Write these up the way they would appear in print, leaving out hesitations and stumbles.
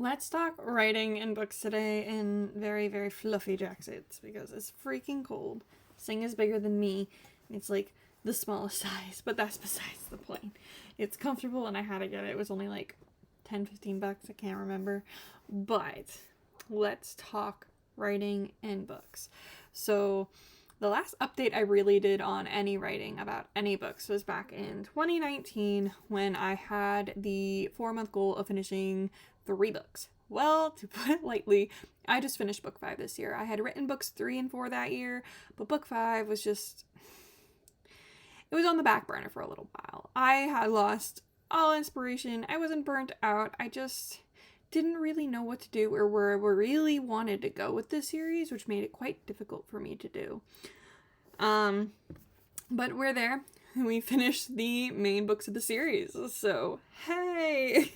Let's talk writing in books today in very, very fluffy jackets because it's freaking cold. This thing is bigger than me. It's like the smallest size, but that's besides the point. It's comfortable and I had to get it. It was only like 10, 15 bucks. I can't remember. But let's talk writing in books. So the last update I really did on any writing about any books was back in 2019 when I had the 4-month goal of finishing 3 books. Well, to put it lightly, I just finished book 5 this year. I had written books 3 and 4 that year, but book 5 was just, it was on the back burner for a little while. I had lost all inspiration. I wasn't burnt out. I just didn't really know what to do or where I really wanted to go with this series, which made it quite difficult for me to do. But we're there. We finished the main books of the series. So, hey!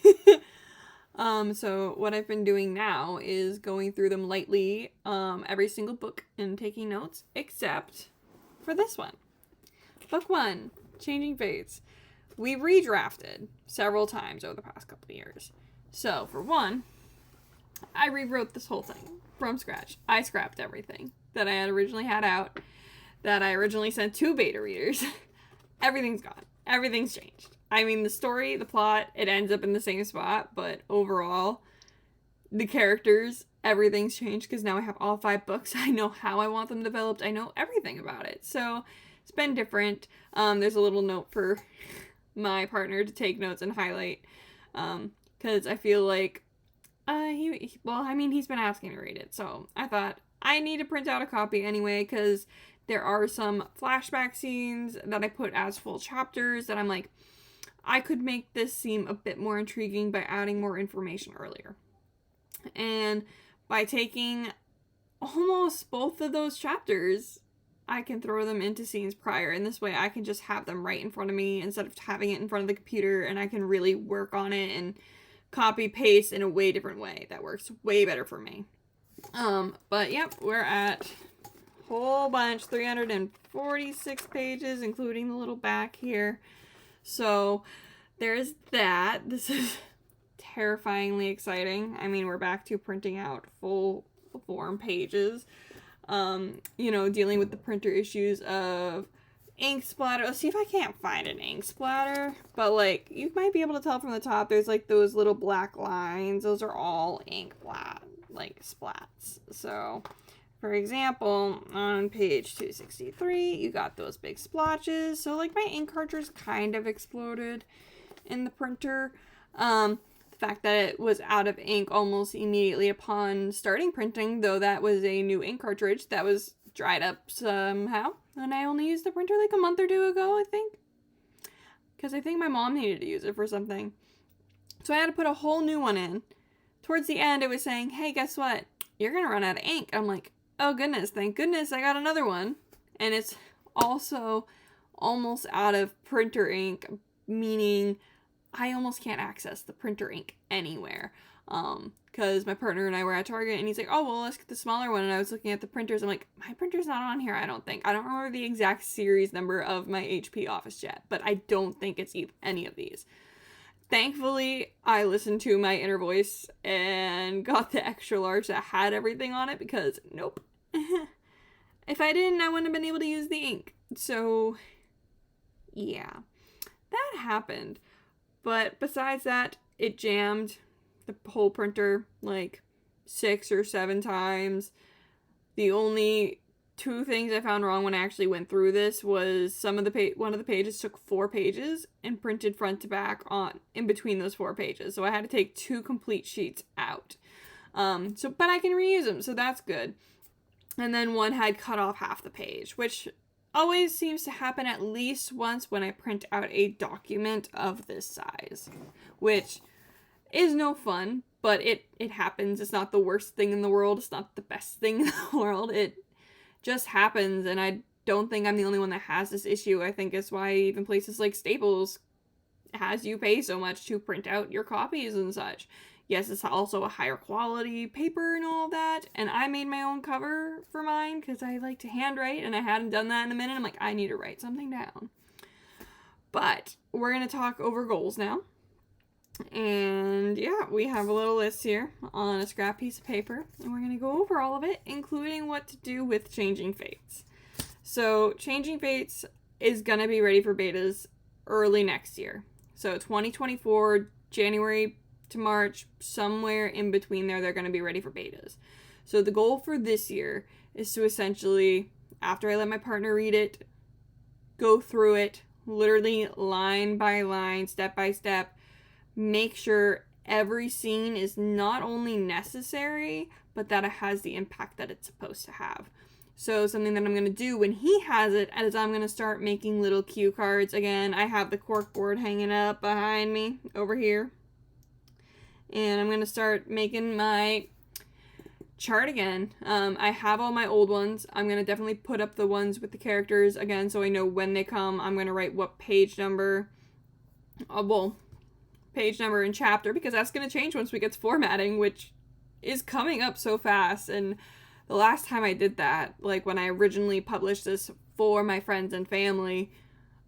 So what I've been doing now is going through them lightly, every single book and taking notes, except for this one. Book 1, Changing Fates. We redrafted several times over the past couple of years. So, for one, I rewrote this whole thing from scratch. I scrapped everything that I had originally had out, that I originally sent to beta readers. Everything's gone. Everything's changed. I mean, the story, the plot, it ends up in the same spot, but overall, the characters, everything's changed because now I have all 5 books. I know how I want them developed. I know everything about it. So, it's been different. There's a little note for my partner to take notes and highlight, because I feel like he's been asking me to read it, so I thought I need to print out a copy anyway, because there are some flashback scenes that I put as full chapters that I'm like, I could make this seem a bit more intriguing by adding more information earlier. And by taking almost both of those chapters, I can throw them into scenes prior, and this way I can just have them right in front of me instead of having it in front of the computer, and I can really work on it and copy paste in a way different way. That works way better for me. But yep, we're at whole bunch, 346 pages, including the little back here. So there's that. This is terrifyingly exciting. I mean, we're back to printing out full form pages. Dealing with the printer issues of ink splatter. Let's see if I can't find an ink splatter. But, like, you might be able to tell from the top, there's, like, those little black lines. Those are all ink splats. So, for example, on page 263, you got those big splotches. So, like, my ink cartridge kind of exploded in the printer. The fact that it was out of ink almost immediately upon starting printing, though that was a new ink cartridge that was dried up somehow. And I only used the printer like a month or 2 ago, I think. Because I think my mom needed to use it for something. So I had to put a whole new one in. Towards the end, it was saying, hey, guess what? You're going to run out of ink. I'm like, oh, goodness, thank goodness I got another one. And it's also almost out of printer ink, meaning I almost can't access the printer ink anywhere. Because my partner and I were at Target, and he's like, oh, well, let's get the smaller one. And I was looking at the printers. I'm like, my printer's not on here, I don't think. I don't remember the exact series number of my HP OfficeJet, but I don't think it's any of these. Thankfully, I listened to my inner voice and got the extra large that had everything on it, because nope. If I didn't, I wouldn't have been able to use the ink. So, yeah. That happened. But besides that, it jammed the whole printer like 6 or 7 times. The only 2 things I found wrong when I actually went through this was one of the pages took 4 pages and printed front to back on in between those 4 pages. So I had to take 2 complete sheets out. But I can reuse them, so that's good. And then one had cut off half the page, which always seems to happen at least once when I print out a document of this size, which is no fun, but it happens. It's not the worst thing in the world. It's not the best thing in the world. It just happens, and I don't think I'm the only one that has this issue. I think it's why even places like Staples has you pay so much to print out your copies and such. Yes, it's also a higher quality paper and all that, and I made my own cover for mine because I like to handwrite, and I hadn't done that in a minute. I'm like, I need to write something down. But we're going to talk over goals now. And yeah, we have a little list here on a scrap piece of paper, and we're going to go over all of it, including what to do with Changing Fates. So, Changing Fates is going to be ready for betas early next year. So, 2024, January to March, somewhere in between there, they're going to be ready for betas. So, the goal for this year is to essentially, after I let my partner read it, go through it, literally line by line, step by step, make sure every scene is not only necessary, but that it has the impact that it's supposed to have. So something that I'm going to do when he has it is I'm going to start making little cue cards. Again, I have the cork board hanging up behind me over here. And I'm going to start making my chart again. I have all my old ones. I'm going to definitely put up the ones with the characters again so I know when they come. I'm going to write what page number. Page number and chapter, because that's going to change once we get to formatting, which is coming up so fast. And the last time I did that, like when I originally published this for my friends and family,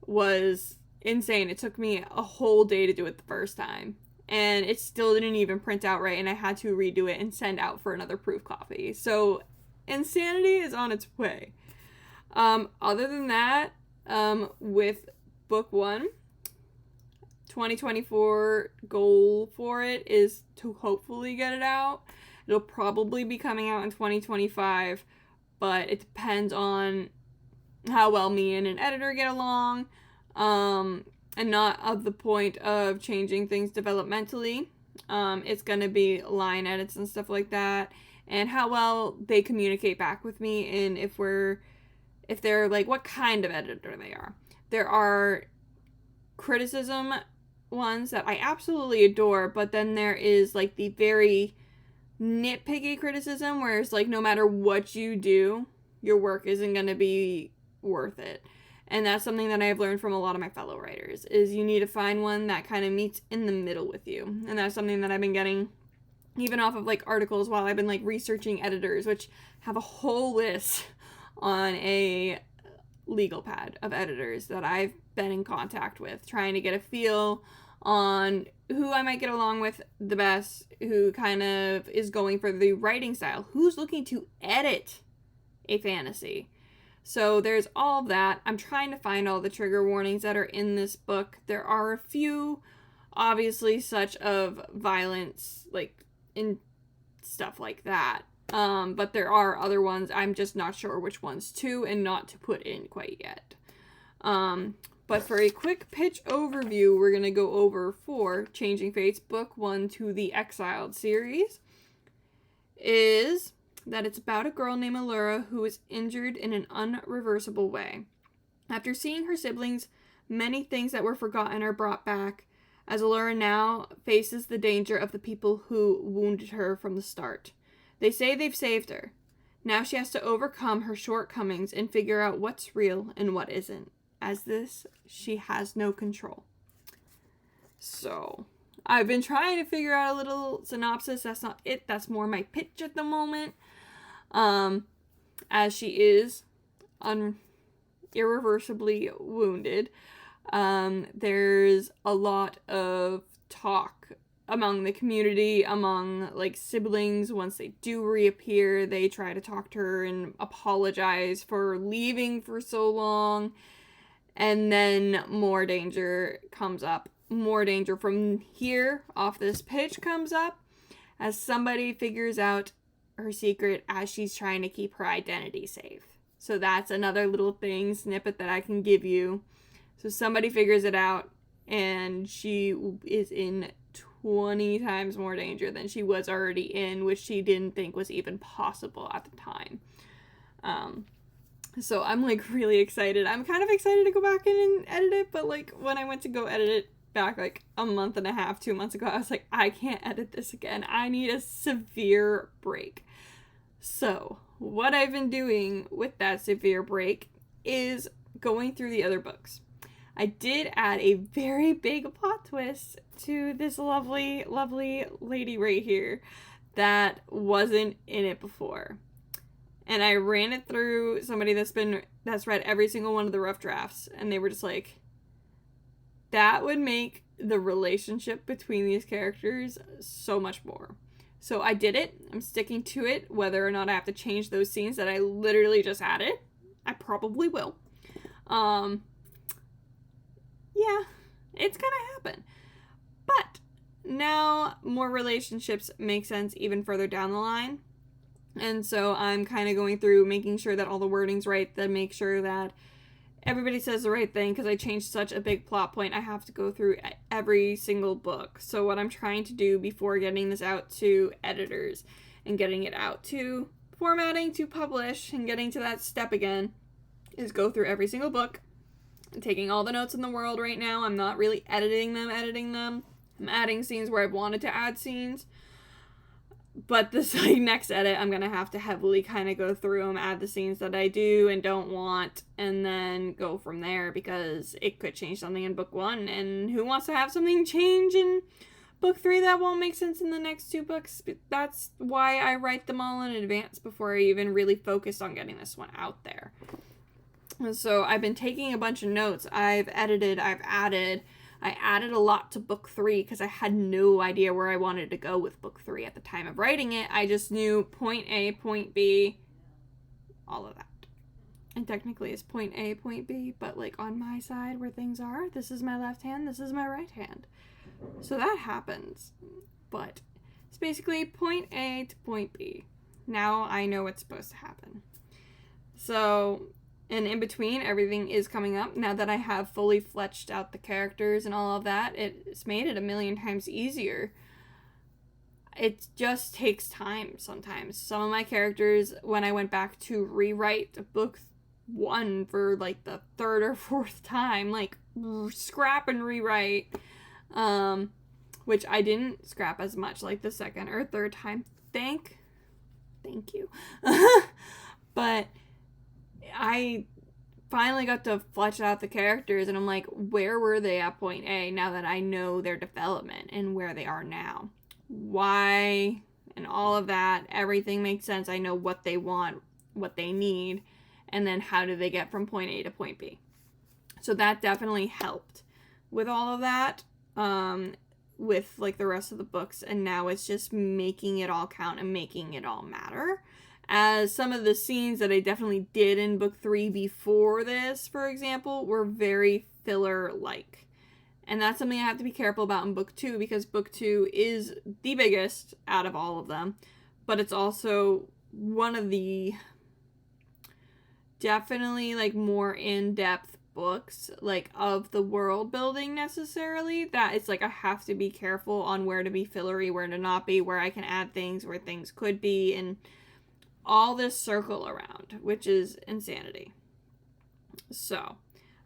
was insane. It took me a whole day to do it the first time, and it still didn't even print out right, and I had to redo it and send out for another proof copy. So insanity is on its way. Other than that, with book 1, 2024 goal for it is to hopefully get it out. It'll probably be coming out in 2025, but it depends on how well me and an editor get along, and not of the point of changing things developmentally. It's going to be line edits and stuff like that, and how well they communicate back with me, and if they're like what kind of editor they are. There are criticism ones that I absolutely adore, but then there is like the very nitpicky criticism where it's like no matter what you do, your work isn't going to be worth it. And that's something that I've learned from a lot of my fellow writers, is you need to find one that kind of meets in the middle with you. And that's something that I've been getting even off of like articles while I've been like researching editors, which have a whole list on a legal pad of editors that I've been in contact with, trying to get a feel on who I might get along with the best, who kind of is going for the writing style, who's looking to edit a fantasy. So there's all of that. I'm trying to find all the trigger warnings that are in this book. There are a few, obviously, such of violence, like in stuff like that. But there are other ones. I'm just not sure which ones to and not to put in quite yet. But for a quick pitch overview, we're going to go over for Changing Fates Book 1 to the Exiled series, is that it's about a girl named Allura who is injured in an unreversible way. After seeing her siblings, many things that were forgotten are brought back, as Allura now faces the danger of the people who wounded her from the start. They say they've saved her. Now she has to overcome her shortcomings and figure out what's real and what isn't. As this, she has no control. So, I've been trying to figure out a little synopsis. That's not it. That's more my pitch at the moment. As she is irreversibly wounded, there's a lot of talk among the community, among like siblings. Once they do reappear, they try to talk to her and apologize for leaving for so long. And then more danger comes up. More danger from here, off this pitch, comes up as somebody figures out her secret as she's trying to keep her identity safe. So that's another little thing, snippet that I can give you. So somebody figures it out, and she is in 20 times more danger than she was already in, which she didn't think was even possible at the time. So I'm like really excited. I'm kind of excited to go back in and edit it, but like when I went to go edit it back like a month and a half, 2 months ago, I was like, I can't edit this again. I need a severe break. So what I've been doing with that severe break is going through the other books. I did add a very big plot twist to this lovely, lovely lady right here that wasn't in it before. And I ran it through somebody that's read every single one of the rough drafts, and they were just like, that would make the relationship between these characters so much more. So I did it. I'm sticking to it. Whether or not I have to change those scenes that I literally just added, I probably will. Yeah, it's gonna happen. But now more relationships make sense even further down the line. And so I'm kind of going through making sure that all the wording's right, then make sure that everybody says the right thing, because I changed such a big plot point. I have to go through every single book. So what I'm trying to do before getting this out to editors and getting it out to formatting to publish and getting to that step again is go through every single book. I'm taking all the notes in the world right now. I'm not really editing them. I'm adding scenes where I've wanted to add scenes. But this next edit, I'm going to have to heavily kind of go through them, add the scenes that I do and don't want, and then go from there, because it could change something in book 1, and who wants to have something change in book 3 that won't make sense in the next 2 books? That's why I write them all in advance before I even really focus on getting this one out there. So I've been taking a bunch of notes. I've edited, I've added. I added a lot to book 3 because I had no idea where I wanted to go with book 3 at the time of writing it. I just knew point A, point B, all of that. And technically it's point A, point B, but like on my side where things are, this is my left hand, this is my right hand. So that happens. But it's basically point A to point B. Now I know what's supposed to happen. So, and in between, everything is coming up. Now that I have fully fleshed out the characters and all of that, it's made it a million times easier. It just takes time sometimes. Some of my characters, when I went back to rewrite book 1 for like the 3rd or 4th time, like scrap and rewrite, which I didn't scrap as much like the 2nd or 3rd time. Thank you. But I finally got to flesh out the characters, and I'm like, where were they at point A now that I know their development and where they are now? Why? And all of that. Everything makes sense. I know what they want, what they need, and then how do they get from point A to point B. So that definitely helped with all of that, with like the rest of the books, and now it's just making it all count and making it all matter. As some of the scenes that I definitely did in book 3 before this, for example, were very filler-like. And that's something I have to be careful about in book 2, because book 2 is the biggest out of all of them. But it's also one of the definitely like more in-depth books, like of the world building necessarily, that it's like I have to be careful on where to be fillery, where to not be, where I can add things, where things could be, and all this circle around, which is insanity. So,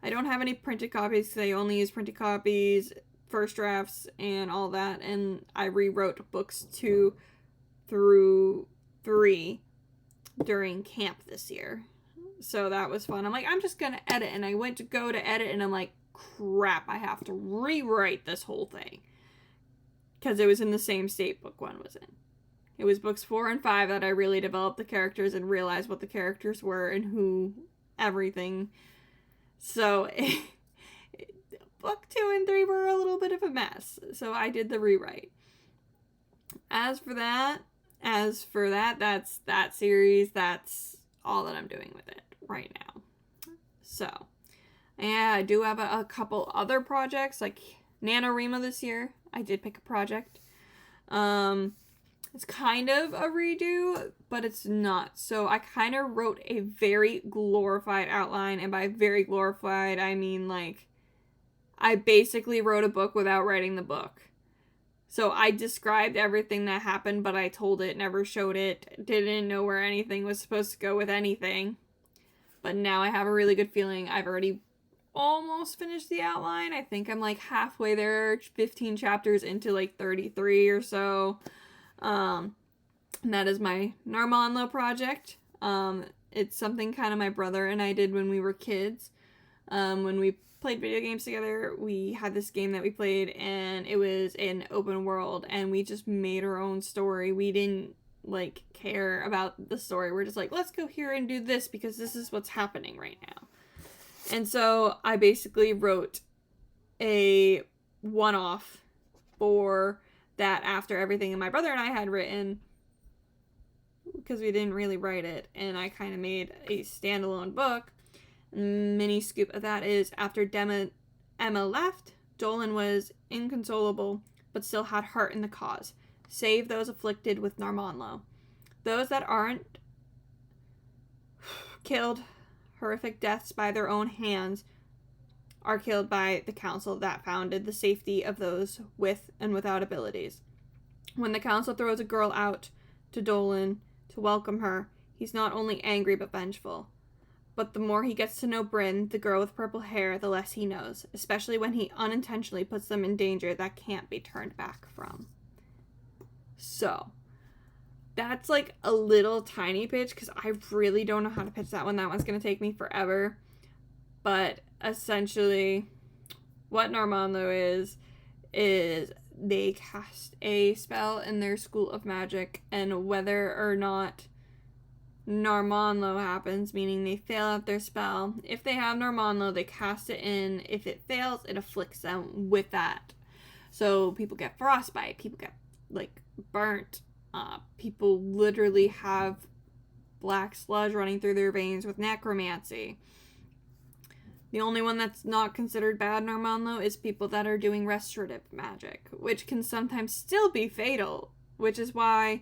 I don't have any printed copies because I only use printed copies, first drafts, and all that, and I rewrote books 2 through 3 during camp this year. So that was fun. I'm like, I'm just gonna edit, and I went to go to edit, and I'm like, crap, I have to rewrite this whole thing. Because it was in the same state book 1 was in. It was books 4 and 5 that I really developed the characters and realized what the characters were and who, everything. So, book 2 and 3 were a little bit of a mess. So I did the rewrite. As for that, that's that series. That's all that I'm doing with it right now. So, yeah, I do have a couple other projects, like NaNoWriMo this year. I did pick a project. It's kind of a redo, but it's not. So I kind of wrote a very glorified outline, and by very glorified, I mean like I basically wrote a book without writing the book. So I described everything that happened, but I told it, never showed it, didn't know where anything was supposed to go with anything. But now I have a really good feeling. I've already almost finished the outline. I think I'm like halfway there, 15 chapters into like 33 or so. And that is my Narmanlo project. It's something kind of my brother and I did when we were kids. When we played video games together, we had this game that we played, and it was an open world, and we just made our own story. We didn't like care about the story. We're just like, let's go here and do this because this is what's happening right now. And so I basically wrote a one-off for that after everything my brother and I had written, because we didn't really write it, and I kind of made a standalone book. Mini scoop of that is after Emma left, Dolan was inconsolable, but still had heart in the cause. Save those afflicted with Narmonlo. Those that aren't killed horrific deaths by their own hands are killed by the council that founded the safety of those with and without abilities. When the council throws a girl out to Dolan to welcome her, he's not only angry but vengeful. But the more he gets to know Bryn, the girl with purple hair, the less he knows, especially when he unintentionally puts them in danger that can't be turned back from. So, that's like a little tiny pitch, because I really don't know how to pitch that one. That one's going to take me forever. But essentially, what Narmonlo is they cast a spell in their school of magic, and whether or not Narmonlo happens, meaning they fail at their spell, if they have Narmonlo, they cast it in. If it fails, it afflicts them with that. So people get frostbite, people get like burnt, people literally have black sludge running through their veins with necromancy. The only one that's not considered bad Narmonlo is people that are doing restorative magic, which can sometimes still be fatal, which is why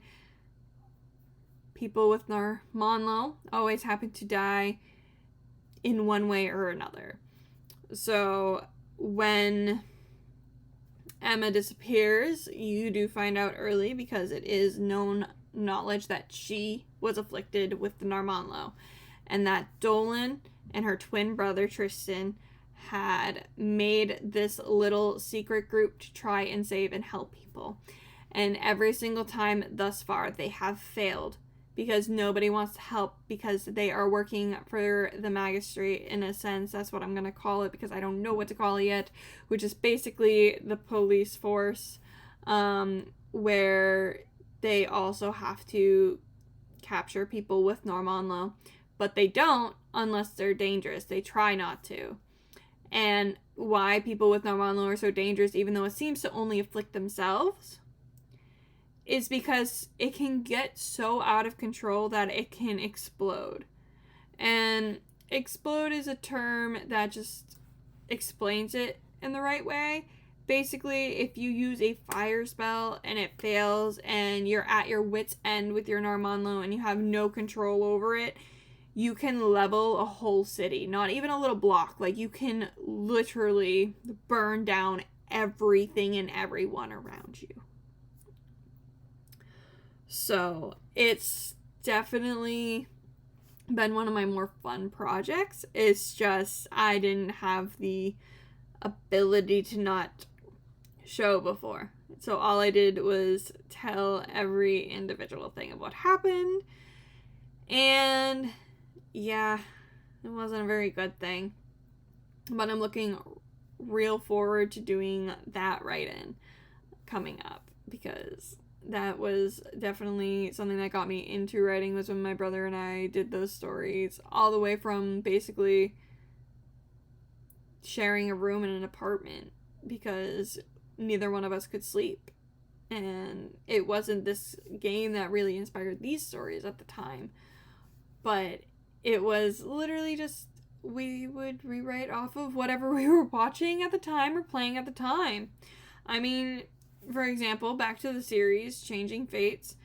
people with Narmonlo always happen to die in one way or another. So when Emma disappears, you do find out early, because it is known knowledge that she was afflicted with the Narmonlo, and that Dolan and her twin brother Tristan had made this little secret group to try and save and help people. And every single time thus far, they have failed, because nobody wants to help, because they are working for the magistrate, in a sense. That's what I'm going to call it, because I don't know what to call it yet, which is basically the police force, where they also have to capture people with Narmonlo, but they don't unless they're dangerous. They try not to. And why people with Narmonlo are so dangerous, even though it seems to only afflict themselves, is because it can get so out of control that it can explode. And explode is a term that just explains it in the right way. Basically, if you use a fire spell and it fails and you're at your wit's end with your Narmonlo and you have no control over it, you can level a whole city, not even a little block. Like, you can literally burn down everything and everyone around you. So, it's definitely been one of my more fun projects. It's just, I didn't have the ability to not show before. So all I did was tell every individual thing of what happened. And yeah, it wasn't a very good thing. But I'm looking real forward to doing that write-in coming up, because that was definitely something that got me into writing, was when my brother and I did those stories, all the way from basically sharing a room in an apartment because neither one of us could sleep. And it wasn't this game that really inspired these stories at the time, but it was literally just, we would rewrite off of whatever we were watching at the time or playing at the time. I mean, for example, back to the series, Changing Fates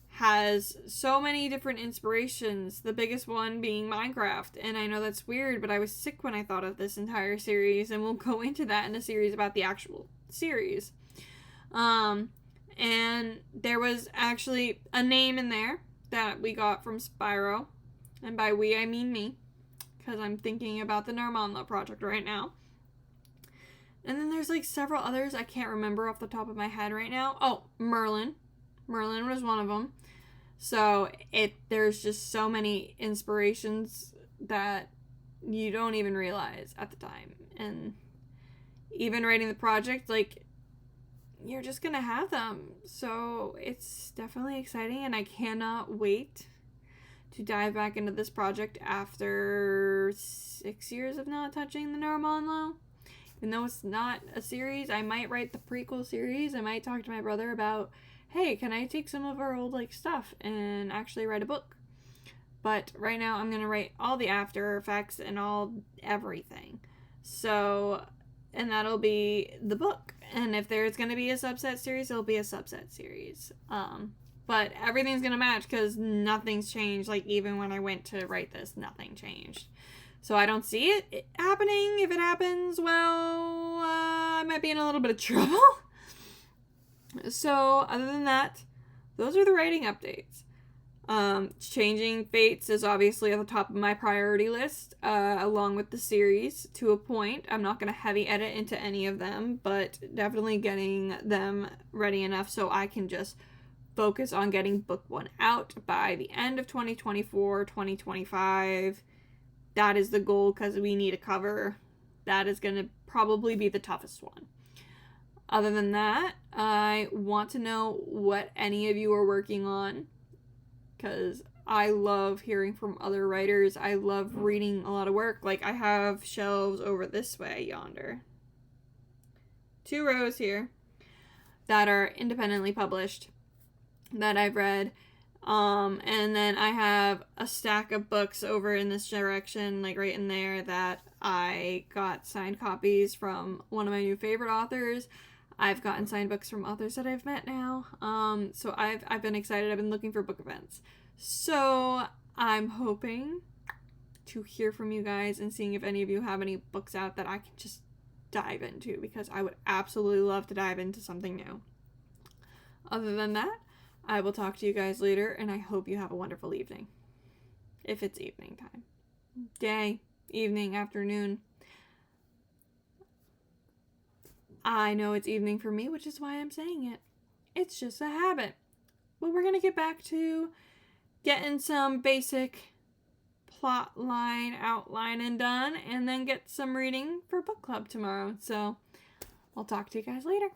has so many different inspirations, the biggest one being Minecraft. And I know that's weird, but I was sick when I thought of this entire series, and we'll go into that in a series about the actual series. And there was actually a name in there that we got from Spyro, and by we I mean me, because I'm thinking about the Narmonlo project right now. And then there's like several others I can't remember off the top of my head right now. Oh, Merlin. Merlin was one of them. So there's just so many inspirations that you don't even realize at the time. And even writing the project, like, you're just gonna have them. So it's definitely exciting, and I cannot wait to dive back into this project after 6 years of not touching the Narmonlo. Even though it's not a series, I might write the prequel series. I might talk to my brother about, hey, can I take some of our old like stuff and actually write a book? But right now I'm gonna write all the after effects and all everything. So, and that'll be the book. And if there's gonna be a subset series, it'll be a subset series. But everything's gonna match because nothing's changed. Like even when I went to write this, nothing changed. So I don't see it happening. If it happens, well, I might be in a little bit of trouble. So other than that, those are the writing updates. Changing Fates is obviously at the top of my priority list, along with the series to a point. I'm not going to heavy edit into any of them, but definitely getting them ready enough so I can just focus on getting book 1 out by the end of 2024, 2025. That is the goal because we need a cover. That is going to probably be the toughest one. Other than that, I want to know what any of you are working on, because I love hearing from other writers. I love reading a lot of work. Like, I have shelves over this way yonder. 2 rows here that are independently published that I've read. And then I have a stack of books over in this direction, like right in there, that I got signed copies from one of my new favorite authors. I've gotten signed books from authors that I've met now. So I've been excited. I've been looking for book events. So I'm hoping to hear from you guys and seeing if any of you have any books out that I can just dive into, because I would absolutely love to dive into something new. Other than that, I will talk to you guys later, and I hope you have a wonderful evening. If it's evening time. Day, evening, afternoon. I know it's evening for me, which is why I'm saying it. It's just a habit. But we're going to get back to getting some basic plot line outline and done, and then get some reading for book club tomorrow. So I'll talk to you guys later.